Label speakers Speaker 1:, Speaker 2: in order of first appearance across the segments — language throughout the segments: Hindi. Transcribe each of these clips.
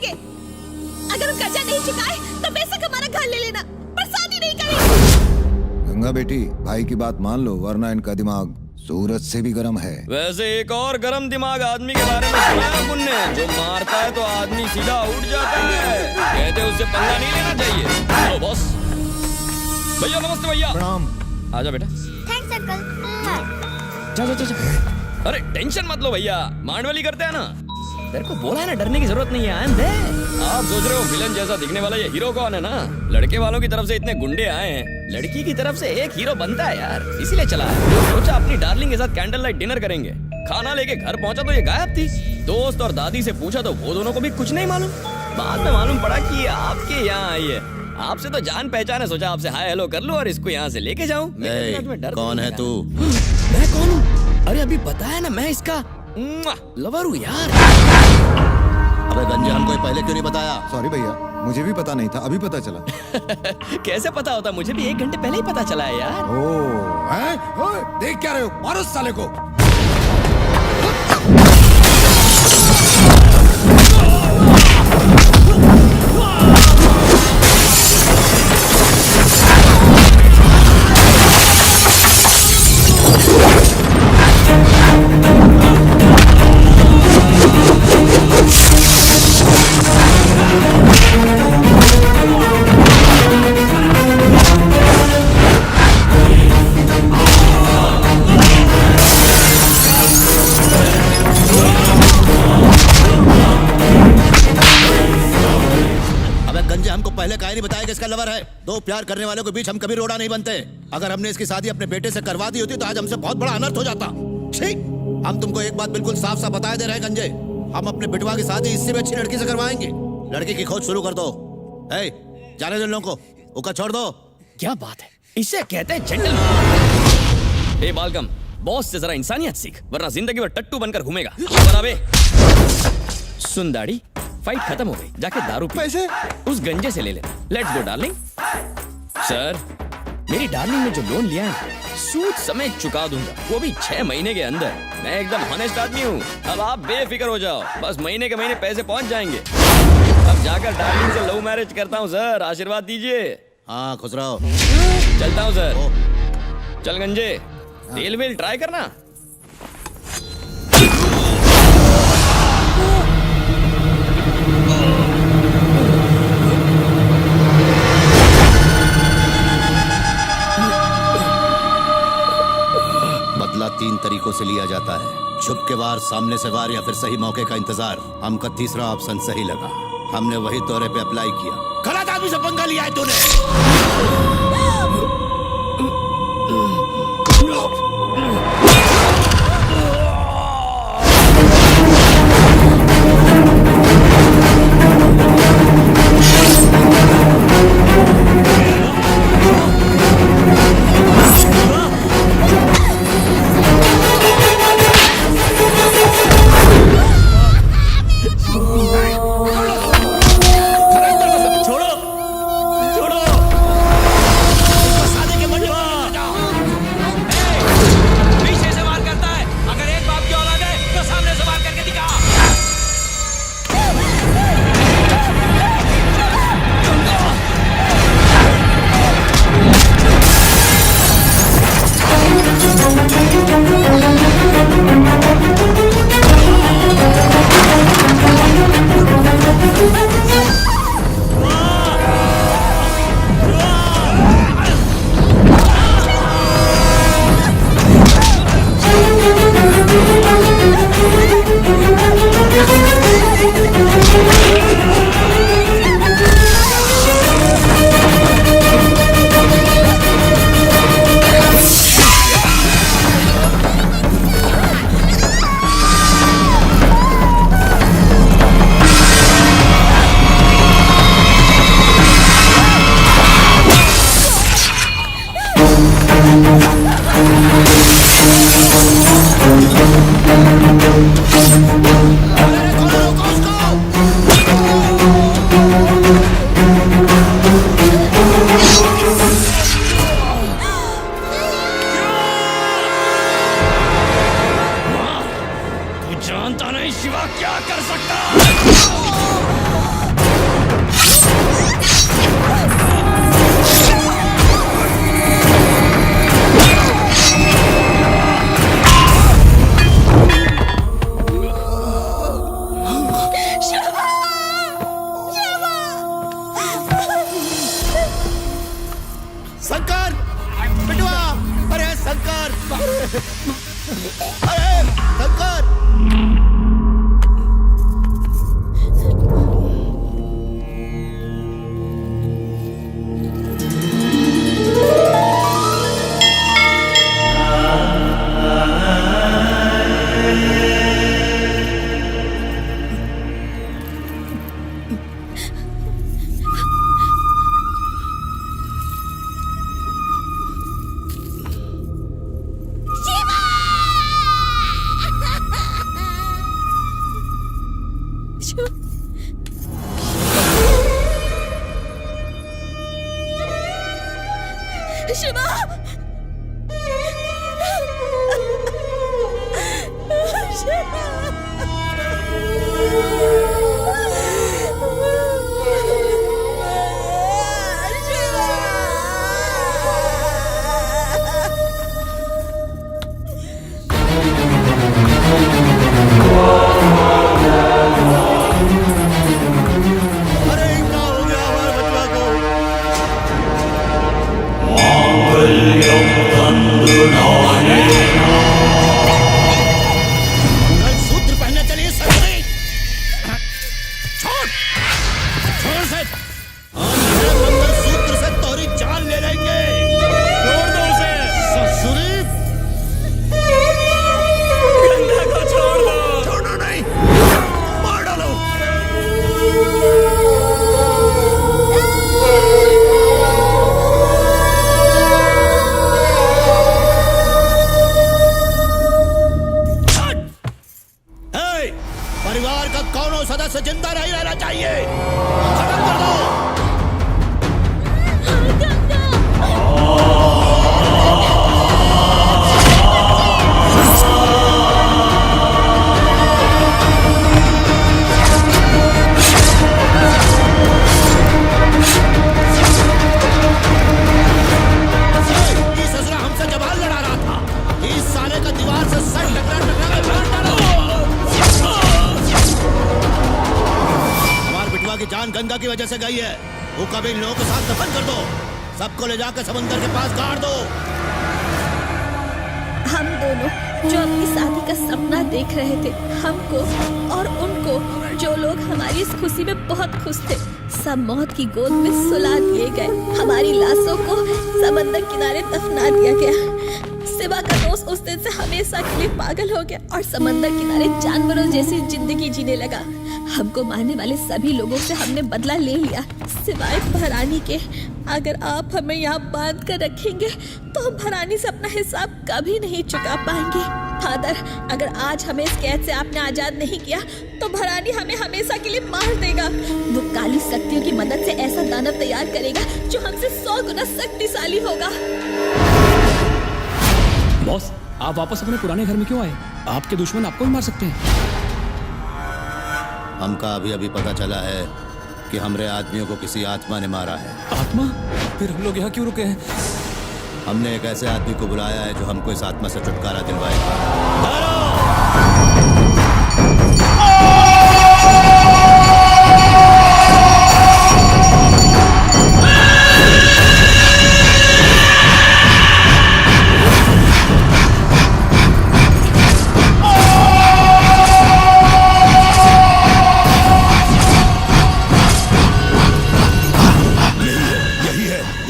Speaker 1: करेंगे। अगर वो कर्जा नहीं चुकाए तो बेशक हमारा घर ले लेना, पर शादी नहीं करेंगे।
Speaker 2: गंगा बेटी, भाई की बात मान लो, वरना इनका दिमाग सूरज से भी गर्म है।
Speaker 3: वैसे एक और गर्म दिमाग आदमी के बारे में सुना है तुमने? जो मारता है तो आदमी सीधा उठ जाता है। कहते उससे पंगा नहीं लेना चाहिए। ओ बॉस भैया, नमस्ते भैया।
Speaker 2: प्रणाम।
Speaker 3: आजा बेटा।
Speaker 4: Thanks uncle.
Speaker 3: जा। अरे टेंशन मत लो भैया, मांडवली करते हैं ना। तेरे को बोला है ना, डरने की जरूरत नहीं है। आप सोच रहे हो विलन जैसा दिखने वाला ये हीरो कौन है ना? लड़के वालों की तरफ से इतने गुंडे आए हैं, लड़की की तरफ से एक हीरो बनता है यार, इसीलिए चला है। सोचा अपनी डार्लिंग के साथ कैंडल लाइट डिनर करेंगे। खाना लेके घर पहुंचा तो ये गायब थी। दोस्त और दादी से पूछा तो वो दोनों को भी कुछ नहीं मालूम। बाद में मालूम पड़ा कि आपके यहाँ आई है। आपसे तो जान पहचान है, सोचा आपसे हाय हेलो कर लूं और इसको यहाँ से लेके जाऊं।
Speaker 5: कौन है तू?
Speaker 3: मैं कौन हूँ? अरे अभी बताया ना, मैं इसका लवर हूँ यार।
Speaker 5: अबे गंजे, हमको पहले क्यों नहीं बताया?
Speaker 2: सॉरी भैया, मुझे भी पता नहीं था, अभी पता चला।
Speaker 3: कैसे पता होता? मुझे भी 1 घंटे पहले ही पता चला है यार।
Speaker 2: देख क्या रहे हो? मारो उस साले को।
Speaker 5: पहले काहे नहीं बताया कि इसका लवर है? दो प्यार करने वालों के बीच हम कभी रोड़ा नहीं बनते। अगर हमने इसकी शादी अपने बेटे से करवा दी होती तो आज हमसे बहुत बड़ा अनर्थ हो जाता। ठीक, हम तुमको एक बात बिल्कुल साफ साफ बता दे रहे हैं गंजे, हम अपने बिटवा की शादी इससे भी अच्छी लड़की से करवाएंगे। लड़की की खोज शुरू कर दो। जाने दो लोगों को, उका छोड़ दो।
Speaker 3: क्या बात है, इसे कहते हैं जेंटलमैन। ए बालकम, बॉस से जरा इंसानियत सीख, वरना जिंदगी भर टट्टू बनकर घूमेगा। सुन दाढ़ी, फाइट खत्म हो गई, जाके दारू पी।
Speaker 2: पैसे
Speaker 3: उस गंजे से ले ले। Let's go darling. सर, मेरी डार्लिंग ने जो लोन लिया है सूद समेत चुका दूंगा, वो भी 6 महीने के अंदर। मैं एकदम हॉनेस्ट आदमी हूँ। अब आप बेफिक्र हो जाओ, बस महीने के महीने पैसे पहुंच जाएंगे। अब जाकर डार्लिंग से लव मैरिज करता हूँ सर, आशीर्वाद दीजिए।
Speaker 5: हाँ खुश रहो।
Speaker 3: चलता हूँ सर। चल गंजे, तेल वेल ट्राई करना।
Speaker 5: बदला 3 तरीकों से लिया जाता है, छुप के वार, सामने से वार, या फिर सही मौके का इंतजार। हमका तीसरा ऑप्शन सही लगा, हमने वही तौरे पे अप्लाई किया। गलत आदमी से पंगा लिया है तूने।
Speaker 3: जानता नहीं शिवा क्या कर सकता है।
Speaker 5: अरे शंकर!
Speaker 1: शिवा!
Speaker 5: अरे क्या हो गया हमारे बचवा को? सूत्र पहनने चलिए ससुरी। छोड़ छोड़ से हम ये मंगलसूत्र से तोरी जान ले लेंगे।
Speaker 3: छोड़ दो उसे।
Speaker 5: ससुरी
Speaker 3: गंगा को छोड़ दो।
Speaker 5: छोड़ो नहीं, मार डालो। हे, परिवार का कौनो सदस्य जिंदा नहीं रहना चाहिए। खत्म कर दो। ये ससुरा हमसे जवान लड़ा रहा था। इस साले का दीवार से सर टकरा टकरा के मार डालो। हमारे बिटवा की जान गंगा की वजह से गई है। वो कभी इन लोगों के साथ दफन कर दो। सबको ले जाकर समंदर के पास गाड़ दो।
Speaker 1: हम दोनों जो अपनी शादी का सपना देख रहे थे, हमको और उनको, जो लोग हमारी इस खुशी में बहुत खुश थे, सब मौत की गोद में सुला दिए गए। हमारी लाशों को समंदर किनारे दफना दिया गया। शिवा का दोस्त उस दिन से हमेशा के लिए पागल हो गया और समंदर किनारे जानवरों जैसी जिंदगी जीने लगा। हमको मारने वाले सभी लोगों से हमने बदला ले लिया, सिवाय भरानी के। अगर आप हमें यहाँ बांध कर रखेंगे तो हम भरानी से अपना हिसाब कभी नहीं चुका पाएंगे। फादर, अगर आज हमें इस कैद से आपने आजाद नहीं किया तो भरानी हमें हमेशा के लिए मार देगा। वो काली शक्तियों की मदद से ऐसा दानव तैयार करेगा जो हमसे 100 गुना शक्तिशाली होगा।
Speaker 4: बॉस, आप वापस अपने पुराने घर में क्यों आए? आपके दुश्मन आपको भी मार सकते हैं।
Speaker 5: हमका अभी अभी पता चला है कि हमरे आदमियों को किसी आत्मा ने मारा है।
Speaker 4: आत्मा? फिर हम लोग यहाँ क्यों रुके हैं?
Speaker 5: हमने एक ऐसे आदमी को बुलाया है जो हमको इस आत्मा से छुटकारा दिलवाएगा।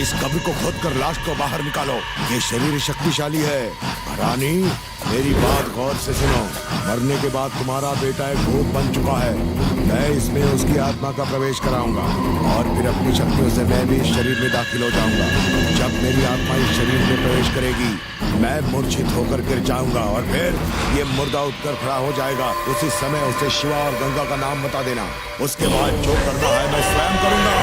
Speaker 6: इस कब्र को खोदकर लाश को बाहर निकालो। ये शरीर शक्तिशाली है। रानी, मेरी बात गौर से सुनो। मरने के बाद तुम्हारा बेटा एक भूत बन चुका है। मैं इसमें उसकी आत्मा का प्रवेश कराऊंगा और फिर अपनी शक्तियों से मैं भी इस शरीर में दाखिल हो जाऊंगा। जब मेरी आत्मा इस शरीर में प्रवेश करेगी, मैं मूर्छित होकर गिर जाऊंगा और फिर ये मुर्दा उठकर खड़ा हो जाएगा। उसी समय उसे शिवा और गंगा का नाम बता देना। उसके बाद जो करना है मैं स्वयं करूंगा।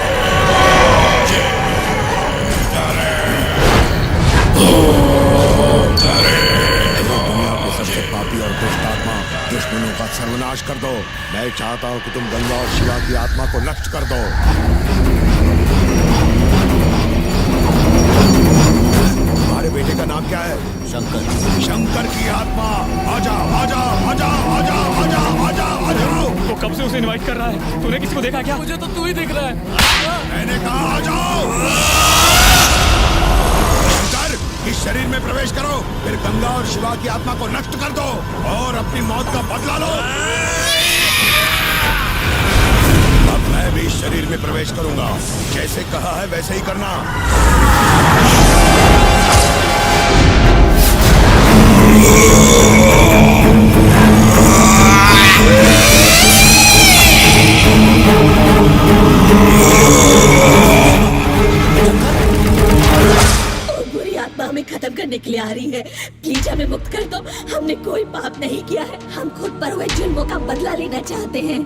Speaker 6: दुनिया के सबसे पापी और दुष्ट आत्मा, दुश्मनों का सर्वनाश कर दो। मैं चाहता हूँ कि तुम गंगा और शिवा की आत्मा को नष्ट कर दो। तुम्हारे बेटे का नाम क्या है?
Speaker 5: शंकर।
Speaker 6: शंकर की आत्मा, आजा आजा आजा आजा आजा आजा आजा।
Speaker 4: वो कब से उसे इनवाइट कर रहा है? तूने किसी को देखा क्या? मुझे तो तू ही दिख रहा है।
Speaker 6: मैंने कहा आ जाओ। शंकर, इस शरीर में प्रवेश करो, फिर गंगा और शिवा की आत्मा को नष्ट कर दो और अपनी मौत का बदला लो। अब मैं भी इस शरीर में प्रवेश करूंगा, जैसे कहा है वैसे ही करना।
Speaker 1: बुरी आत्मा हमें खत्म करने के लिए आ रही है, प्लीज हमें मुक्त कर दो। हमने कोई पाप नहीं किया है, हम खुद पर हुए जुल्मों का बदला लेना चाहते हैं।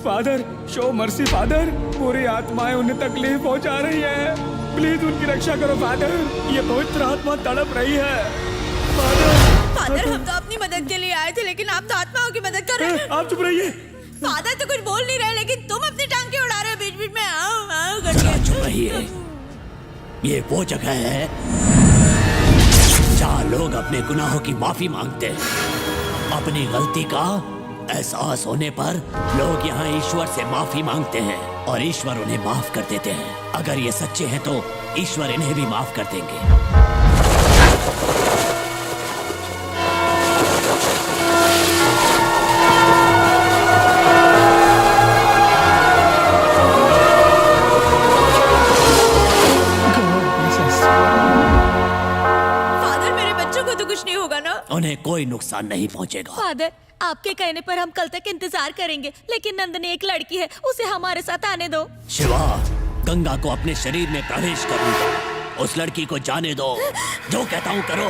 Speaker 4: Father, show mercy father. पूरी आत्माएं उन्हें तकलीफ पहुंचा रही है, प्लीज उनकी रक्षा करो फादर। ये पवित्र आत्मा तड़प रही है
Speaker 7: फादर, हम तो अपनी मदद के लिए आए थे, लेकिन आप तो आत्माओं की मदद कर रहे हैं।
Speaker 4: आप चुप रहिए।
Speaker 7: फादर तो कुछ बोल नहीं रहे, लेकिन तुम अपनी टांग उड़ा रहे हो बीच बीच में। आओ करके।
Speaker 8: चुप रहिए। ये वो जगह है जहाँ लोग अपने गुनाहों की माफी मांगते हैं। अपनी गलती का एहसास होने पर लोग यहाँ ईश्वर से माफी मांगते हैं और ईश्वर उन्हें माफ कर देते हैं। अगर ये सच्चे हैं तो ईश्वर इन्हें भी माफ कर देंगे। उन्हें कोई नुकसान नहीं पहुंचेगा।
Speaker 7: फादर, आपके कहने पर हम कल तक इंतजार करेंगे, लेकिन नंदनी एक लड़की है, उसे हमारे साथ आने दो।
Speaker 8: शिवा, गंगा को अपने शरीर में प्रवेश करने दो। उस लड़की को जाने दो, जो कहता हूँ करो।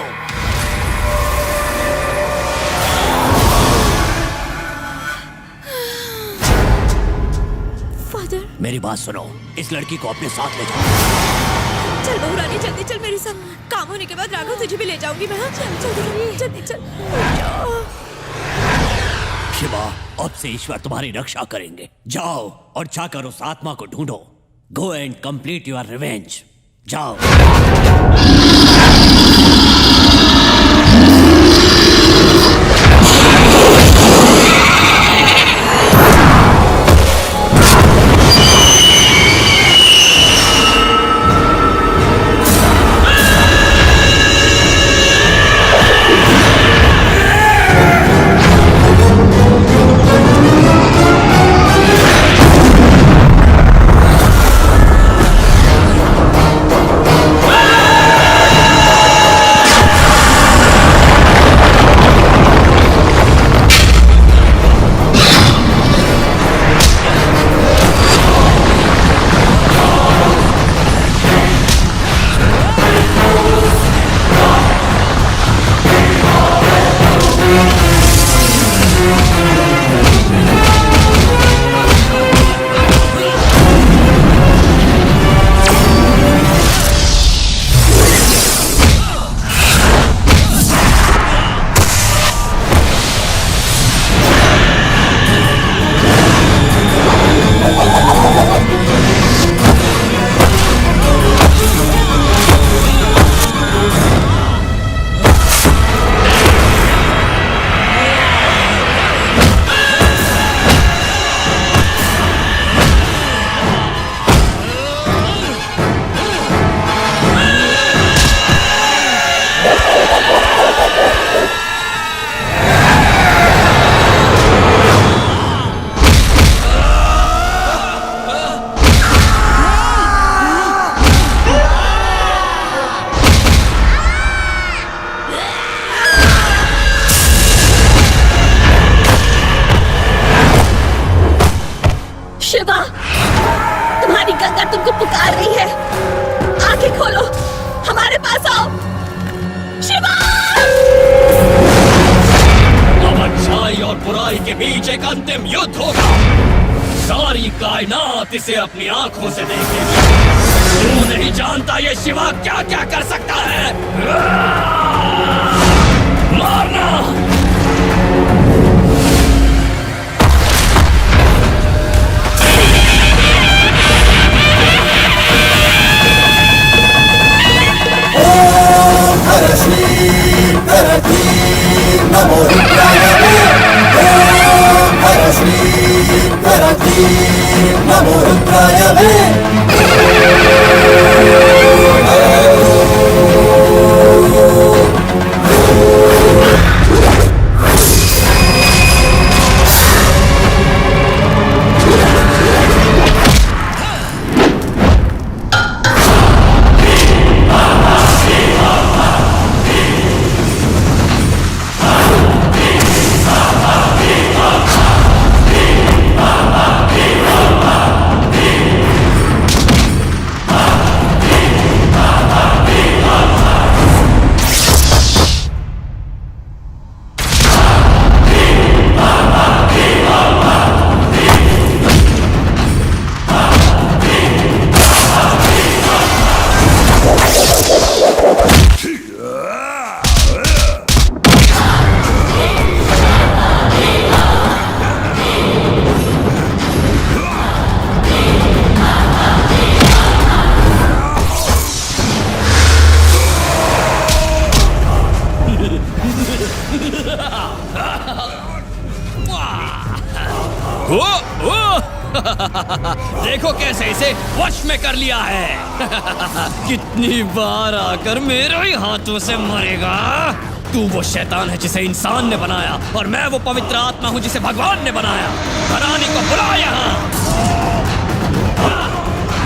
Speaker 7: फादर,
Speaker 8: मेरी बात सुनो, इस लड़की को अपने साथ ले जाओ।
Speaker 7: चल बहू रानी, जल्दी चल मेरे साथ। काम होने के बाद राघव तुझे भी ले जाऊंगी मैं। जल्दी चल।
Speaker 8: शिवा, अब से ईश्वर तुम्हारी रक्षा करेंगे। जाओ और जाकर उस आत्मा को ढूंढो। Go and complete your revenge. जाओ। अंतिम युद्ध होगा। सारी कायनात इसे अपनी आंखों से देखेगी। तू नहीं जानता ये शिवा क्या क्या कर सकता है। मारना।
Speaker 9: नमो रुद्राय नमो रुद्राय
Speaker 3: देखो कैसे इसे वश में कर लिया है। कितनी बार आकर मेरे ही हाथों से मरेगा। तू वो शैतान है जिसे इंसान ने बनाया और मैं वो पवित्र आत्मा हूँ जिसे भगवान ने बनाया। रानी को बुला यहाँ।